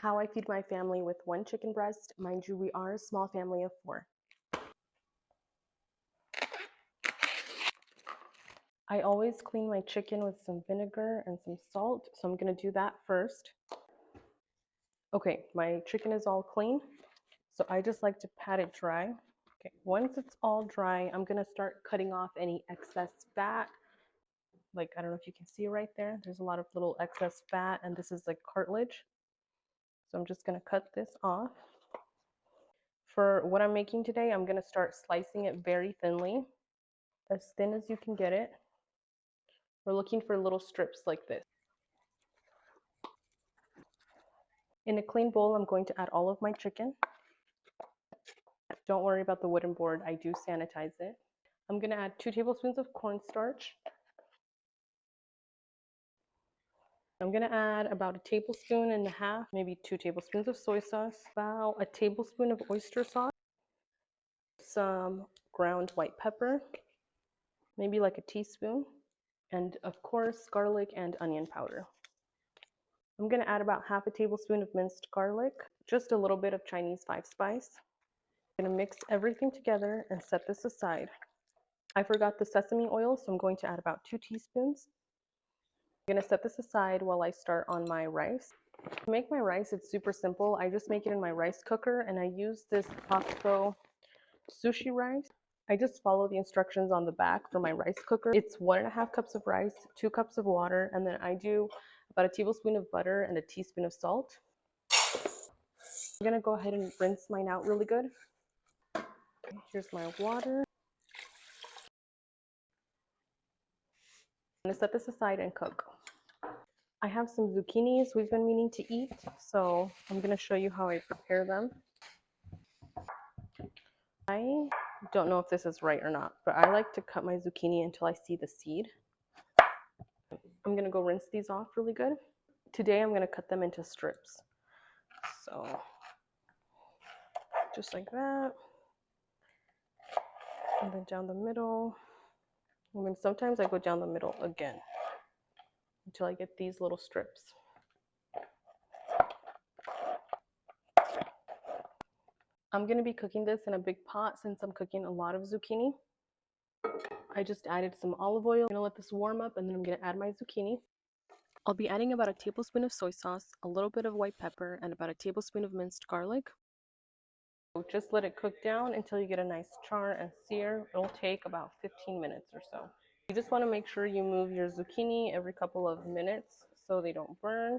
How I feed my family with one chicken breast. Mind you, we are a small family of 4. I always clean my chicken with some vinegar and some salt, so I'm gonna do that first. Okay, my chicken is all clean, so I just like to pat it dry. Okay, once it's all dry, I'm gonna start cutting off any excess fat. Like, I don't know if you can see right there, there's a lot of little excess fat, and this is like cartilage. So I'm just gonna cut this off. For what I'm making today, I'm gonna start slicing it very thinly, as thin as you can get it. We're looking for little strips like this. In a clean bowl, I'm going to add all of my chicken. Don't worry about the wooden board, I do sanitize it. I'm gonna add 2 tablespoons of cornstarch. I'm gonna add about a tablespoon and a half, maybe 2 tablespoons of soy sauce, about a tablespoon of oyster sauce, some ground white pepper, maybe like a teaspoon, and of course, garlic and onion powder. I'm gonna add about half a tablespoon of minced garlic, just a little bit of Chinese 5 spice. I'm gonna mix everything together and set this aside. I forgot the sesame oil, so I'm going to add about 2 teaspoons. I'm gonna set this aside while I start on my rice. To make my rice, it's super simple. I just make it in my rice cooker, and I use this Costco sushi rice. I just follow the instructions on the back for my rice cooker. It's 1.5 cups of rice, 2 cups of water, and then I do about a tablespoon of butter and a teaspoon of salt. I'm gonna go ahead and rinse mine out really good. Here's my water. I'm gonna set this aside and cook. I have some zucchinis we've been meaning to eat, so I'm gonna show you how I prepare them. I don't know if this is right or not, but I like to cut my zucchini until I see the seed. I'm gonna go rinse these off really good. Today I'm gonna cut them into strips. So just like that. And then down the middle. And then sometimes I go down the middle again until I get these little strips. I'm gonna be cooking this in a big pot since I'm cooking a lot of zucchini. I just added some olive oil. I'm gonna let this warm up and then I'm gonna add my zucchini. I'll be adding about a tablespoon of soy sauce, a little bit of white pepper, and about a tablespoon of minced garlic. Just let it cook down until you get a nice char and sear. It'll take about 15 minutes or so. You just want to make sure you move your zucchini every couple of minutes so they don't burn.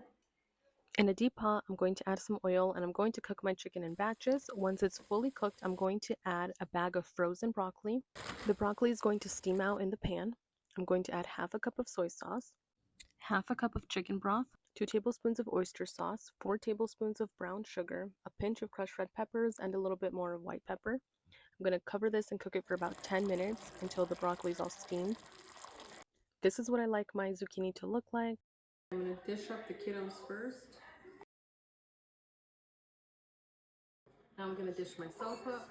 In a deep pot, I'm going to add some oil and I'm going to cook my chicken in batches. Once it's fully cooked, I'm going to add a bag of frozen broccoli. The broccoli is going to steam out in the pan. I'm going to add half a cup of soy sauce, half a cup of chicken broth, 2 tablespoons of oyster sauce, 4 tablespoons of brown sugar, a pinch of crushed red peppers, and a little bit more of white pepper. I'm going to cover this and cook it for about 10 minutes until the broccoli is all steamed. This is what I like my zucchini to look like. I'm going to dish up the kiddos first. Now I'm going to dish myself up.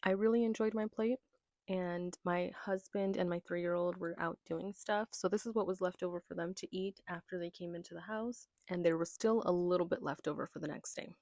I really enjoyed my plate, and my husband and my 3-year-old were out doing stuff, so this is what was left over for them to eat after they came into the house, and there was still a little bit left over for the next day.